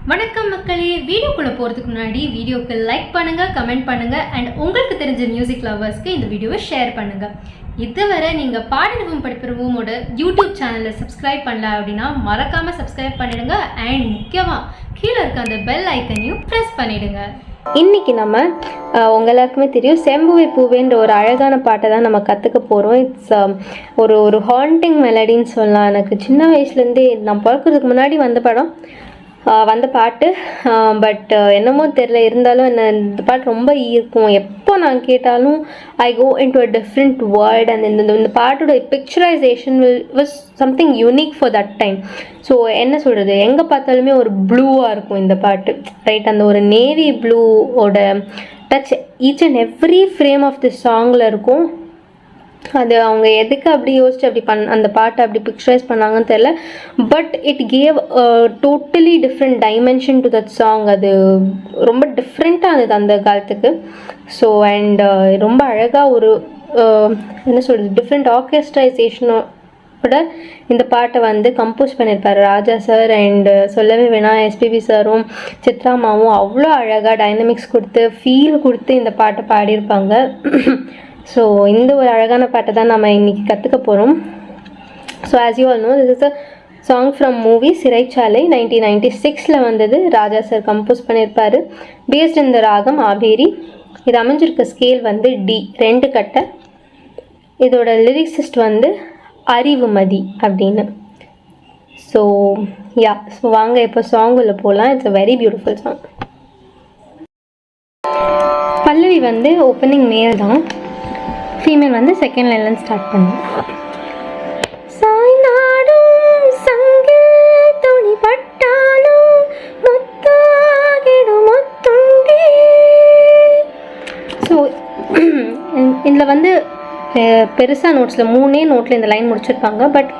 வணக்கம் மக்களே. வீடியோக்குள்ளே போகிறதுக்கு முன்னாடி வீடியோக்கு லைக் பண்ணுங்கள், கமெண்ட் பண்ணுங்கள் அண்ட் உங்களுக்கு தெரிஞ்ச மியூசிக் லவர்ஸ்க்கு இந்த வீடியோவை ஷேர் பண்ணுங்கள். இதுவரை நீங்கள் பாடினவும் படிப்பிறவோமோட யூடியூப் சேனலை சப்ஸ்கிரைப் பண்ணல அப்படின்னா மறக்காமல் சப்ஸ்கிரைப் பண்ணிடுங்க அண்ட் முக்கியமாக கீழே இருக்க அந்த பெல் ஐக்கனையும் ப்ரெஸ் பண்ணிவிடுங்க. இன்றைக்கி நம்ம உங்கள் எல்லாருக்குமே தெரியும் செம்புவை பூவேன்ற ஒரு அழகான பாட்டை தான் நம்ம கற்றுக்க போகிறோம். இட்ஸ் ஒரு ஹாண்டிங் மெலடின்னு சொல்லலாம். எனக்கு சின்ன வயசுலேருந்தே நான் பிறக்கிறதுக்கு முன்னாடி வந்த பாட்டு, பட் என்னமோ தெரில, இருந்தாலும் என்ன இந்த பாட்டு ரொம்ப ஈர்க்கும். எப்போ நான் கேட்டாலும் I go into a different world and இந்த பாட்டோட picturisation was something unique for that time. So என்ன சொல்கிறது, எங்கே பார்த்தாலுமே ஒரு ப்ளூவாக இருக்கும் இந்த பாட்டு, ரைட்? அந்த ஒரு நேவி ப்ளூவோட touch each and every frame of the சாங்கில் இருக்கும். அது அவங்க எதுக்கு அப்படி யோசிச்சு அப்படி அந்த பாட்டை அப்படி பிக்சரைஸ் பண்ணாங்கன்னு தெரியல, but it gave totally different dimension to that song. அது ரொம்ப டிஃப்ரெண்ட்டாக இருந்தது அந்த காலத்துக்கு. ஸோ அண்ட் ரொம்ப அழகாக ஒரு என்ன சொல்கிறது, டிஃப்ரெண்ட் ஆர்கெஸ்ட்ரைசேஷனோட இந்த பாட்டை கம்போஸ் பண்ணியிருப்பார் ராஜா சார். அண்டு சொல்லவே வேணாம், எஸ்பிபி சாரும் சித்ராமாவும் அவ்வளோ அழகாக டைனமிக்ஸ் கொடுத்து ஃபீல் கொடுத்து இந்த பாட்டை பாடியிருப்பாங்க. ஸோ இந்த ஒரு அழகான பாட்டை தான் நம்ம இன்றைக்கி கற்றுக்க போகிறோம். So as you all know, this is a song from movie சிறைச்சாலை. 1996 வந்தது. ராஜா சார் கம்போஸ் பண்ணியிருப்பார். பேஸ்ட் இந்த ராகம் ஆபேரி. இது அமைஞ்சிருக்க ஸ்கேல் டி, 2 கட்டை. இதோட லிரிக்ஸிஸ்ட் அறிவுமதி அப்படின்னு. ஸோ வாங்க இப்போ சாங்குள்ள போகலாம். It's a very beautiful song. Pallavi opening மேல் தான், ஃபீமேல் செகண்ட் லைன்லேருந்து ஸ்டார்ட் பண்ணும். சாய்நாடும் சங்கில் துணி பட்டாலும் முத்தாகிடும் முத்துண்டே. ஸோ இதில் பெருசாக நோட்ஸில் 3 நோட்டில் இந்த லைன் முடிச்சிருப்பாங்க, பட்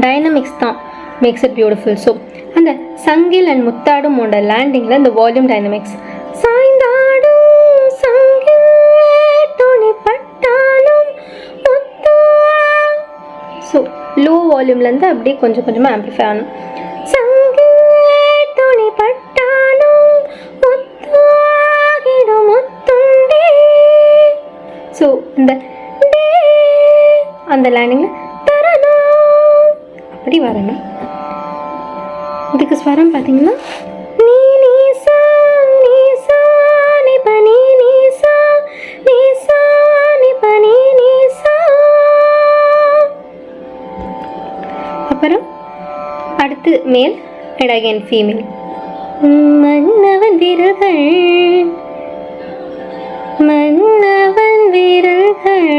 டைனமிக்ஸ் தான் மேக்ஸ் இட் பியூட்டிஃபுல். ஸோ அந்த சங்கில் அண்ட் முத்தாடும் லேண்டிங்கில் இந்த வால்யூம் டைனமிக்ஸ். சாய்ந்தாடும் சங்கில் துணி பட்டாலும் முத்தா. ஸோ லோ வால்யூம்லேருந்து அப்படியே கொஞ்சம் கொஞ்சமாக ஆம்பிளிஃபை ஆகணும். சங்கில் துணி பட்டாலும் முத்தாகிடும் முத்துண்டே. ஸோ இந்த டே அந்த லேண்டிங்கில் தரணும் அப்படி வரணும். இதுக்கு ஸ்வரம் பார்த்தீங்கன்னா நீ நீசா நீசா நி பனி நீசா நீசா நி பனி நீசா. அப்புறம் அடுத்து மேல் அண்ட் அகைன் ஃபீமேல். மன்னவன் விரல்கள் மன்னவன் விரல்கள்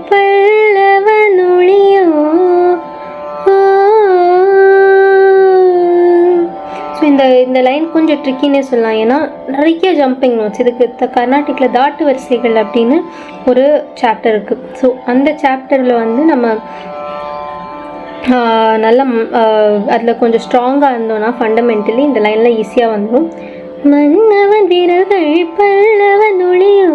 பல்லவன் ஒளியோ. ஸோ இந்த லைன் கொஞ்சம் ட்ரிக்கின்னே சொல்லலாம், ஏன்னா நிறைய ஜம்பிங் நோட்ஸ். இதுக்கு கர்நாடிக்கில் தாட்டு வரிசைகள் அப்படின்னு ஒரு சாப்டர் இருக்குது. ஸோ அந்த சாப்டரில் நம்ம நல்லா அதில் கொஞ்சம் ஸ்ட்ராங்காக இருந்தோன்னா ஃபண்டமெண்டலி இந்த லைனில் ஈஸியாக வந்துடும். மன்னவன் வீரர்கள் பல்லவன் ஒளியோ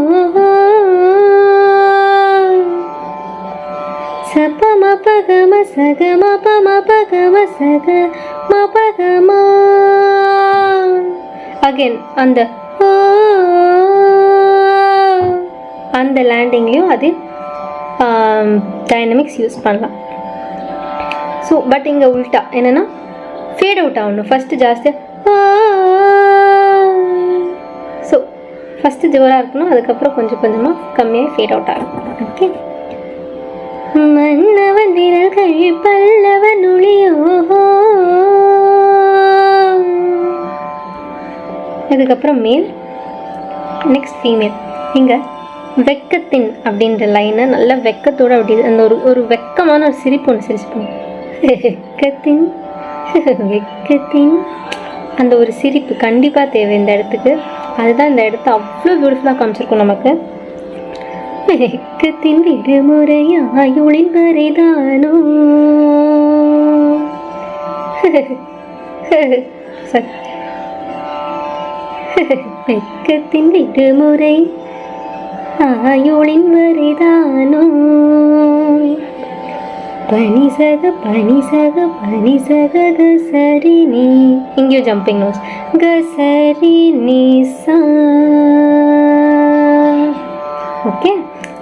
சப மபகம சகம பமபகம சக மபகமா. அகெயின் அந்த லேண்டிங்லேயும் அது டைனமிக்ஸ் யூஸ் பண்ணலாம். ஸோ பட் இங்கே உல்ட்டா என்னென்னா ஃபேட் அவுட் ஆகணும். ஃபஸ்ட்டு ஜாஸ்தியாக, ஸோ ஃபஸ்ட்டு ஜோராக இருக்கணும், அதுக்கப்புறம் கொஞ்சம் கொஞ்சமாக கம்மியாக ஃபேட் அவுட் ஆகும். ஓகே. மன்னவன் வீரர்கள் பல்லவன் ஒளியோ. இதுக்கப்புறம் மேல், நெக்ஸ்ட் ஃபீமேல். இங்கே வெக்கத்தின் அப்படின்ற லைனை நல்லா வெக்கத்தோடு அப்படி அந்த ஒரு வெக்கமான ஒரு சிரிப்பு ஒன்று சிரிச்சுப்போம். வெக்கத்தின் வெக்கத்தின் அந்த ஒரு சிரிப்பு கண்டிப்பாக தேவை இந்த இடத்துக்கு. அதுதான் இந்த இடத்த அவ்வளோ பியூட்டிஃபுல்லாக காமிச்சிருக்கும் நமக்கு. வெக்கத்தின் விடுமுறையாயுளின் வரைதானோ. வெக்கத்தின் விடுமுறை ஆயுளின் வரைதானோ. பனி சக பனி சக பனி சக க சரி நீ, இங்கேயும் ஜம்பிங் நோட்ஸ், க சரி நீ சா. ஓகே,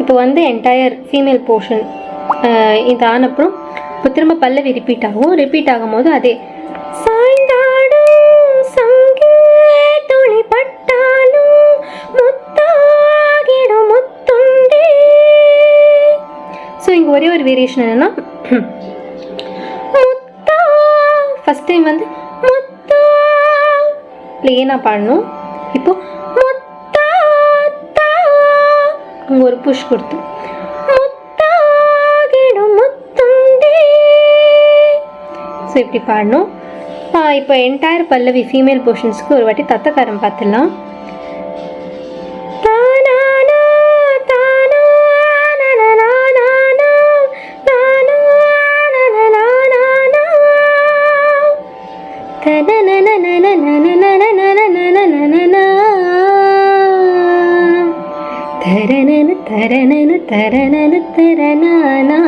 இப்போ வந்து என்டையர் ஃபீமேல் போர்ஷன் இது ஆனப்புறம் இப்போ திரும்ப பல்லவி ரிப்பீட் ஆகும். ரிப்பீட் ஆகும்போது அதே சாய்ந்தாடும் சங்கில் துளி பட்டாலும் முத்தாகிடும் முத்துண்டே. ஸோ இங்கே ஒரே ஒரு வேரியேஷன் என்னன்னா, முத்தா ஃபஸ்ட் டைம் வந்து முத்தா பிளேனாக பாடணும். இப்போ முத்தா தா அங்கே ஒரு புஷ் கொடுத்து முத்தாகிடும் முத்துண்டே. ஸோ இப்படி பாடணும். இப்போ என்டையர் பல்லவி ஃபீமேல் போர்ஷன்ஸ்க்கு ஒரு வாட்டி தத்தக்காரம் பார்த்துடலாம். தரணனு தரணனு தரணனு தரணானா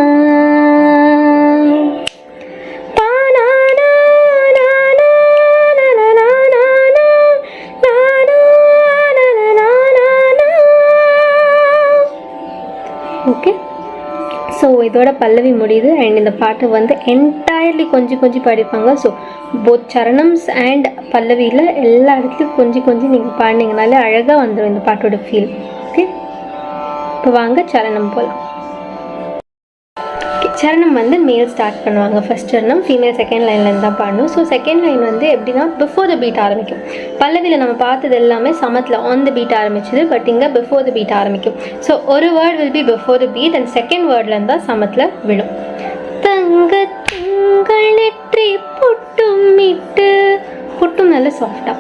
ஓகே. ஸோ இதோட பல்லவி முடியுது. அண்ட் இந்த பாட்டு வந்து என்டையர்லி கொஞ்சம் கொஞ்சம் பாடிப்பாங்க. ஸோ போத் சரணம்ஸ் அண்ட் பல்லவியில் எல்லா இடத்துலையும் கொஞ்சம் கொஞ்சம் நீங்கள் பாடினீங்கனாலே அழகாக வந்துடும் இந்த பாட்டோட ஃபீல். ஓகே, இப்போ வாங்க சரணம் போகலாம். சரணம் வந்து மேல் ஸ்டார்ட் பண்ணுவாங்க. ஃபர்ஸ்ட் சரணம் ஃபீமேல் செகண்ட் லைன்லேருந்து தான் பாடணும். ஸோ செகண்ட் லைன் வந்து எப்படின்னா பிஃபோர் த பீட் ஆரம்பிக்கும். பல்லவியில் நம்ம பார்த்தது எல்லாமே சமத்தில் ஆன் த பீட் ஆரம்பிச்சது, பட் இங்கே பிஃபோர் த பீட் ஆரம்பிக்கும். ஸோ ஒரு word will be before the beat and second வேர்ட்லேருந்து தான் சமத்தில் விடும். தங்க திங்கள் நெற்றி பொட்டும் இட்டு, பொட்டும் நல்ல சாஃப்டாக,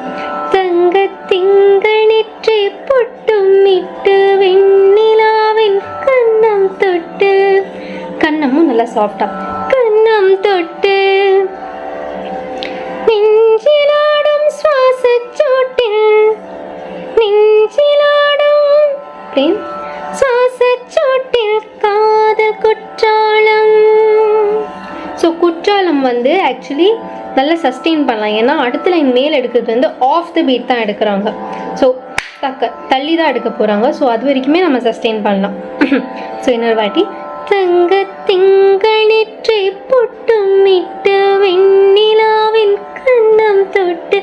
தங்க திங்கள் நெற்றி பொட்டும் இட்டு வெண்ணிலாவின் கண்ணம் தொட்டு, கண்ணமும் நல்லா சாஃப்டா, கண்ணம் தொட்டு நெஞ்சிலாடும் சுவாச சோட்டில், நெஞ்சிலாடும் பிளேன் சுவாச சோட்டில் காதல் குற்றாலம். ஸோ குற்றாலம் வந்து ஆக்சுவலி நல்லா சஸ்டெயின் பண்ணலாம். ஏன்னா அடுத்த லைன் மேல் எடுக்கிறது வந்து ஆஃப் த பீட் தான் எடுக்கிறாங்க. ஸோ தள்ளி தான் எடுக்க போகிறாங்க. ஸோ அது வரைக்குமே நம்ம சஸ்டெயின் பண்ணலாம். ஸோ இன்னொரு வாட்டி, தங்க திங்கள் நெற்றி பொட்டும் இட்டு வெண்ணிலாவின் கண்ணம் தொட்டு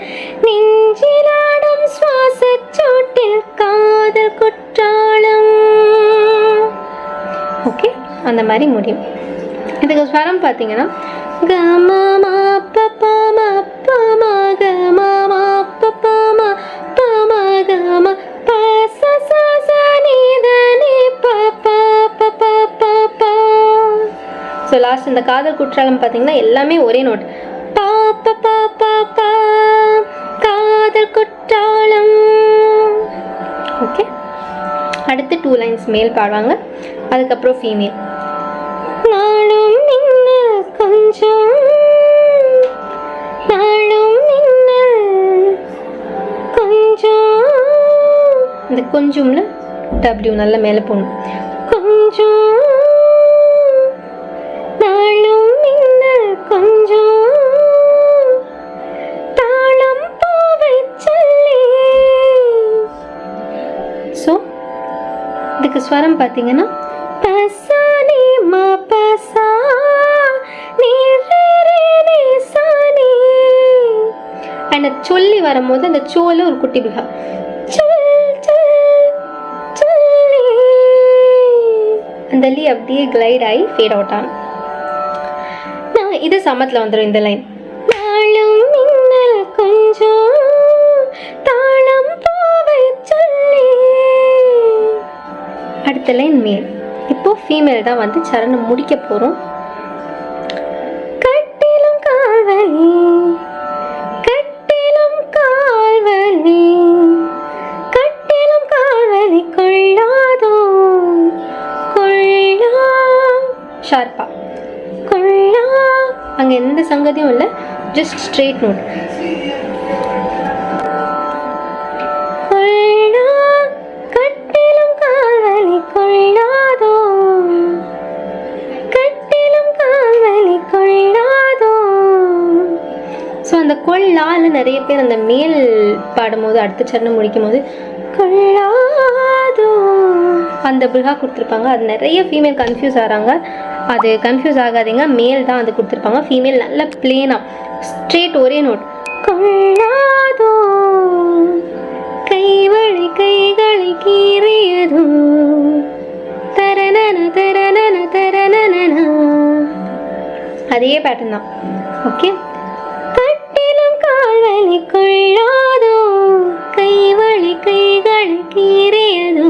நெஞ்சிலாடும் சுவாச சோட்டில் காதல் குற்றாலம். ஓகே, அந்த மாதிரி முடியும். இதுக்கு ஸ்வரம் பார்த்தீங்கன்னா கமா பமா பமா கமா பமா பமா கமா பச ச நீ த நீ ப. ஸோ லாஸ்ட் இந்த காதல் குற்றாலம் பார்த்தீங்கன்னா எல்லாமே ஒரே நோட், பா ப பா பா பா காதல் குற்றாலம். ஓகே, அடுத்து 2 லைன்ஸ் மேல் பாடுவாங்க, அதுக்கப்புறம் ஃபீமேல். நாளும் மின்னல் கொஞ்சம், நாளும் மின்னல் கொஞ்சம், இந்த கொஞ்சம்ல டபிள்யூ நல்ல மேலே போகணும். கொஞ்சம் நாளும் மின்னல் கொஞ்சம் தாளம் பாவை சொல்லி. ஸோ இதுக்கு ஸ்வரம் பார்த்தீங்கன்னா பசா நீ மா பசா நீ ரே ரே நீ சா நீ. அண்ட் சொல்லி வரும்போது அந்த சோல ஒரு குட்டி பிகா அந்த லீ அப்படியே கிளைட் ஆகி ஃபேட் அவுட் ஆகும். இது சமத்தில் வந்துடும் இந்த லைன், நாளும் மின்னல் கொஞ்சம் தாளம் பாவை சொல்லி. அடுத்த லைன் மேல். இப்போ ஃபீமேல் தான் வந்து சரணம் முடிக்க போகிறோம். கட்டிலும் கால்வலி, கட்டிலும் கால்வலி, கட்டிலும் கால்வலி கொள்ளாதோ கொள்ளா. ஷார்ப்பா கொள்ளா, அங்கே எந்த சங்கதியும் இல்லை, ஜஸ்ட் ஸ்ட்ரெயிட் நோட். கொள்ளா கட்டிலும் கால்வலி கொள்ளாதோ, கட்டிலும் கால் கொள்ளாதோ. ஸோ அந்த கொள்ளால நிறைய பேர் அந்த மேல் பாடும்போது அடுத்த சரணம் முடிக்கும் போது கொள்ளாதோ அந்த பிருகா கொடுத்துருப்பாங்க. அது நிறைய ஃபீமேல் கன்ஃபியூஸ் ஆகிறாங்க. அது கன்ஃபியூஸ் ஆகாதீங்க, மேல் தான் அது கொடுத்துருப்பாங்க. ஃபீமேல் நல்ல பிளேனாக ஸ்ட்ரெயிட் ஒரே நோட் கொள்ளாதோ. கைவழி கைகளை கீறியதோ தரனன தரனன தரனன அதே பேட்டர்ன் தான். ஓகே. கட்டிலும் கால்வழி கொள்ளாதோ கைவழி கைகளை கீறியதோ.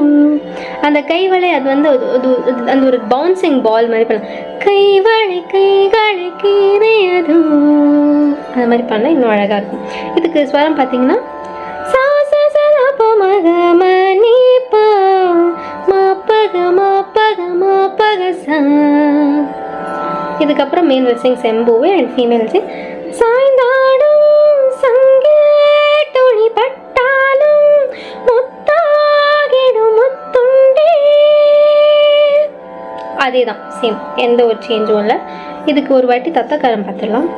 அந்த கைவளை அது வந்து அந்த ஒரு பவுன்சிங் பால் மாதிரி பண்ணலாம். கைவளை கைகளை கீறியதோ அந்த மாதிரி பண்ணால் இன்னும் அழகாக இருக்கும். இதுக்கு ஸ்வரம் பார்த்தீங்கன்னா இதுக்கப்புறம் மேல் சிங் செம்பூவே அண்ட் ஃபீமேல் சிங் சாய்ந்தாடும் சங்கில் துளி பட்டாலும் முத்தாகிடும் முத்துண்டே. அதே தான் சேம், எந்த ஒரு சேஞ்சும் இல்லை. இதுக்கு ஒரு வாட்டி தத்தக்காரம் பார்த்துடலாம்.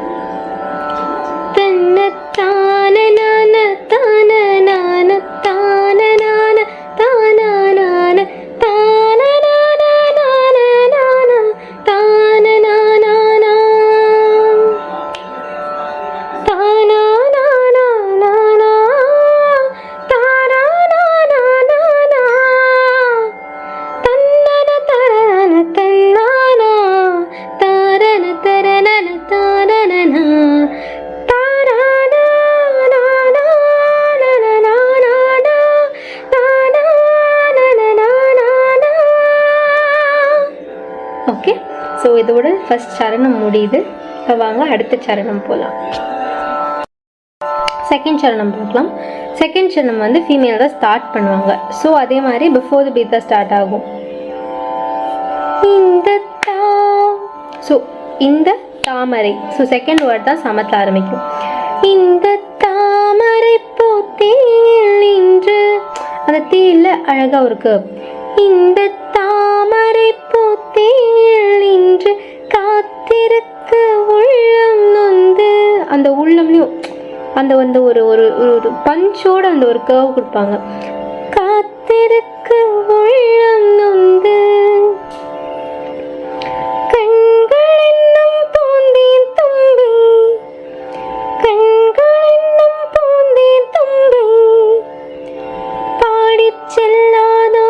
தன்னத்தான நான தான நான தான நான தான நான தான நான நான நான தான நான தான நான நான தான நான நான தன்னன தரன தன்னான தாரன தரனன தாரனன ஓகே. ஸோ இதோட ஃபர்ஸ்ட் சரணம் முடியுது. இப்போ வாங்க அடுத்த சரணம் போகலாம். செகண்ட் சரணம் பார்க்கலாம். செகண்ட் சரணம் வந்து ஃபீமேல் தான் ஸ்டார்ட் பண்ணுவாங்க. ஸோ அதே மாதிரி பிஃபோர் த பீட் தான் ஸ்டார்ட் ஆகும். இந்த தாமரை. ஸோ செகண்ட் வேர்ட் தான் சமத்தில் ஆரம்பிக்கும். இந்த தாமரை பூத்தேல் இன்று அந்த தீயில் அழகாக ஒரு கர்வ். இந்த தாமரை பூத்தேல் இன்று காத்திருக்க உள்ளம் நொந்து அந்த உள்ளம்லையும் அந்த வந்து ஒரு ஒரு ஒரு பஞ்சோட அந்த ஒரு கர்வ் கொடுப்பாங்க. காத்திருக்க உள்ளம் நொந்து கண்கள் என்னும் பூந்தேன் தும்பி கண்கள் என்னும் பூந்தேன் தும்பி பாடிச் செல்லாதோ.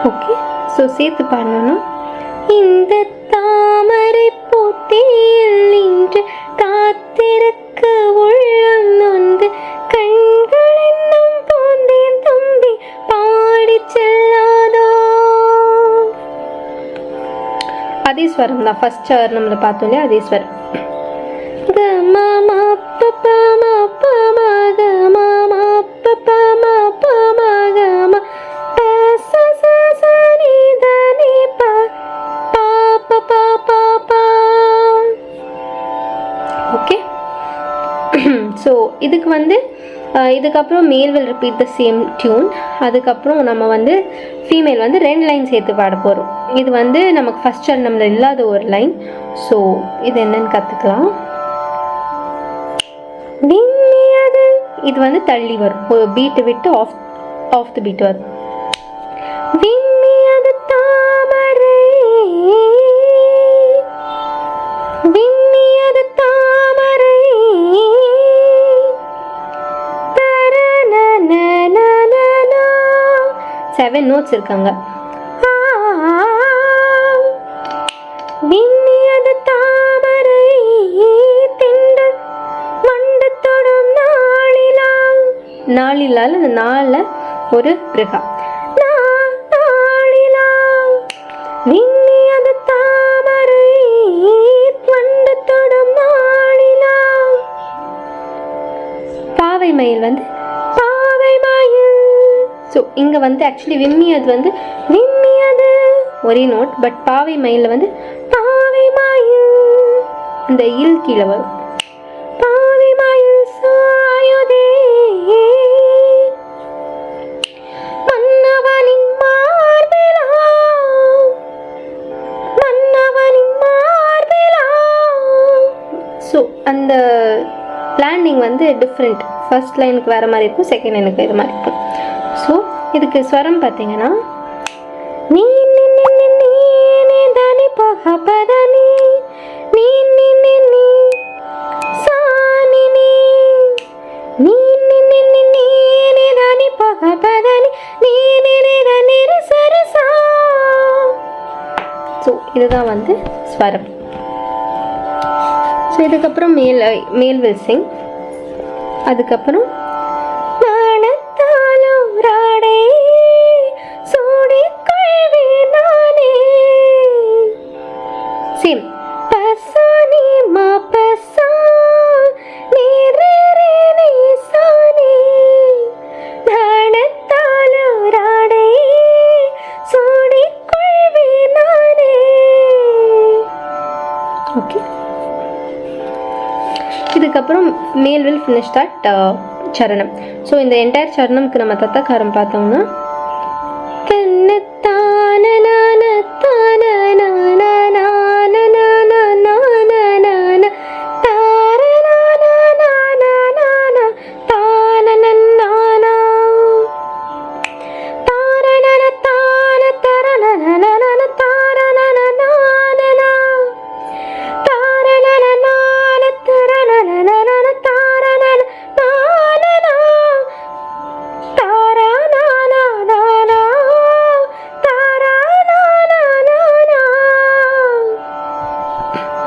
ஓகே. ஸோ சேர்த்து பாடணும்னா இந்த தாமரை பூத்தேல் இன்று காத்திருக்க உள்ளம் நொந்து கண்கள் என்னும் பூந்தேன் தும்பி பாடிச் செல்லாதோ. அதே ஸ்வரம் தான் ஃபர்ஸ்ட் சரணம்ல பார்த்தோம் இல்லையா, அதே ஸ்வரம். க ம ம ப ப ம ப ம க ம ம ப ப ம ப ம க ம ப ச ச ச நீ த நீ ப ப ப ப ப ப. ஓகே. ஸோ இதுக்கு வந்து இதுக்கப்புறம் male will repeat the same tune. அதுக்கப்புறம் நம்ம வந்து ஃபீமேல் வந்து 2 லைன் சேர்த்து பாட போகிறோம். இது வந்து நமக்கு ஃபஸ்ட் சரணம்ல இல்லாத ஒரு லைன். ஸோ இது என்னன்னு கற்றுக்கலாம். விண்ணியது இது வந்து தள்ளி வரும், ஒரு பீட்டு விட்டு ஆஃப் த பீட் வரும். விண்ணியது தாமரை விண்ணியது தாமரை 7 நோட்ஸ் இருக்காங்க. விண்ணியது தாமரை திண்டு மண்டத்தோடும் நாளிலால் அந்த நாளில் ஒரு பிருகா நாளிலா. விண்ணியது தாமரை மண்டத்தோடும் நாளிலா. பாவை மயில் வந்து பாவை மயில். ஸோ இங்கே வந்து ஆக்சுவலி விம்மியது வந்து விம்மியது ஒரே நோட். பட் பாவை மயிலில் வந்து பாவை மயில் அந்த இல் கீழே வரும். பாவை மயில் சாயுதே மன்னவனின் மார்பிலா அந்த லேண்டிங் வந்து டிஃப்ரெண்ட். ஃபர்ஸ்ட் லைனுக்கு வேறு மாதிரி இருக்கும், செகண்ட் லைனுக்கு இது மாதிரி இருக்கும். ஸோ இதுக்கு ஸ்வரம் பார்த்தீங்கன்னா நீ நீ நீ நீ நீ நீ தனி பக பதனி நீ நீ நீ நீ சா நீ நீ நீ நீ நீ நீ நீ நீ தனி பக பதனி நீ நீ நீ தனி சரி சா. ஸோ இதுதான் வந்து ஸ்வரம். ஸோ இதுக்கப்புறம் மேல் வில் சிங். அதுக்கப்புறம் நாணத்தாலும் ராடே சூடி கொள்வே நானே. சேம் பசா நீ மா பசா நீ ரே ரே நீ சா நீ நாணத்தாலும் ராடே சூடி கொள்வே நானே. ஓகே, இதுக்கப்புறம் மேல் வில் ஃபினிஷ் தட் சரணம். ஸோ இந்த என்டையர் சரணம்க்கு நம்ம தத்தக்காரம் பார்த்தோம்னா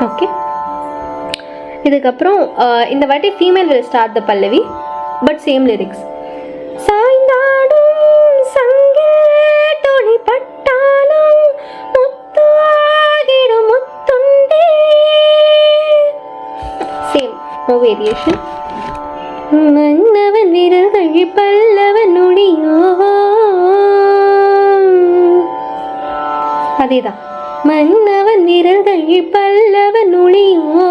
ஓகே. இதுக்கப்புறம் இந்த வாட்டி ஃபீமேல் வில் ஸ்டார்ட் த பல்லவி பட் சேம் லிரிக்ஸ். சாய்ந்தாடும் சங்கில் துணி பட்டாலும் முத்தாகிடும் முத்துண்டே. Same, no variation. மன்னவன் விரல்கள் பல்லவன் நொடியோ. அதேதான், மன்னவன் விரல்கள் பல்லவன் ஒளியோ.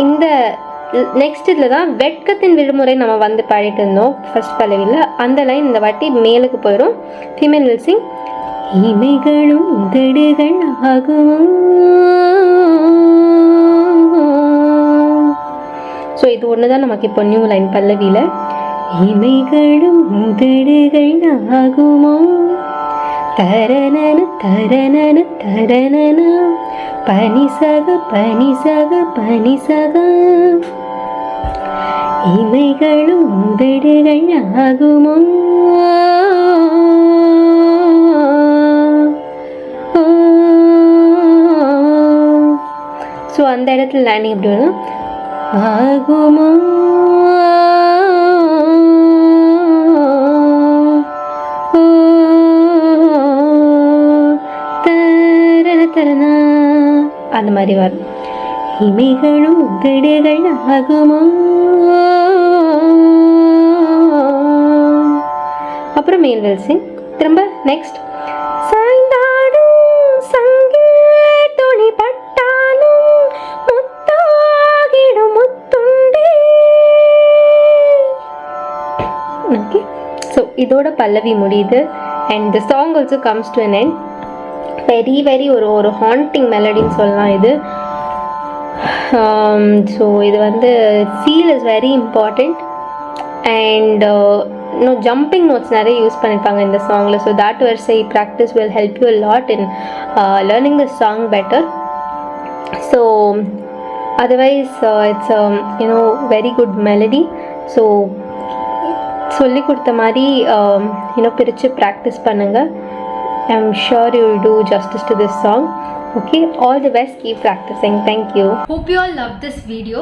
இந்த நெக்ஸ்ட் இதில் தான் வெட்கத்தின் விடுமுறை நம்ம வந்து பாடிட்டு இருந்தோம் ஃபர்ஸ்ட் பல்லவியில். அந்த லைன் இந்த வாட்டி மேலுக்கு போயிடும். Female will sing. இமைகளும் உதடுகள் ஆகுமோ. ஸோ இது ஒன்று தான் நமக்கு இப்போ நியூ லைன் பல்லவியில். இமைகளும் உதடுகள் ஆகுமோ தரணன தரணன தரணன பனிசக பனிசக பனிசக. இமைகளும் உதடுகள் ஆகுமோ. ஸோ அந்த இடத்துல லேண்டிங் எப்படி வரும்? ஆகுமோ அந்த மாதிரி வரும். இமைகளும் உதடுகள் ஆகுமோ. அப்புறம் மேல் வில் சிங். திரும்ப நெக்ஸ்ட். சாய்ந்தாடும் சங்கில் துணி பட்டாலும் முத்தாகிடும் முத்துண்டே. ஓகே, ஸோ இதோட பல்லவி முடியுது. And the song also comes to an end. Very ஒரு ஹாண்டிங் மெலடின்னு சொல்லலாம் இது. ஸோ இது வந்து feel is very important. And இன்னும் ஜம்பிங் நோட்ஸ் நிறைய யூஸ் பண்ணியிருப்பாங்க இந்த சாங்கில். ஸோ that வரிசை practice will help you a lot in learning the song better. So otherwise it's very good melody. So சொல்லி கொடுத்த மாதிரி பிரித்து ப்ராக்டிஸ் பண்ணுங்கள். I'm sure you will do justice to this song. Okay, all the best, keep practicing. Thank you. Hope you all love this video.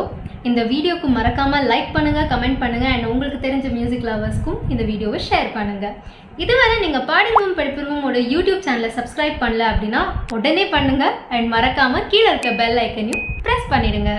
இந்த வீடியோக்கு மறக்காம like பண்ணுங்க, comment பண்ணுங்க and உங்களுக்கு தெரிஞ்ச மியூசிக் லவர்ஸ்க்கும் இந்த வீடியோவை ஷேர் பண்ணுங்க. இதுவரை நீங்க பாடினவும் படிப்பிருவோமோட யூடியூப் சேனலை சப்ஸ்கிரைப் பண்ணல அப்படின்னா உடனே பண்ணுங்க and மறக்காம கீழே இருக்க பெல் ஐக்கனையும் ப்ரெஸ் பண்ணிடுங்க.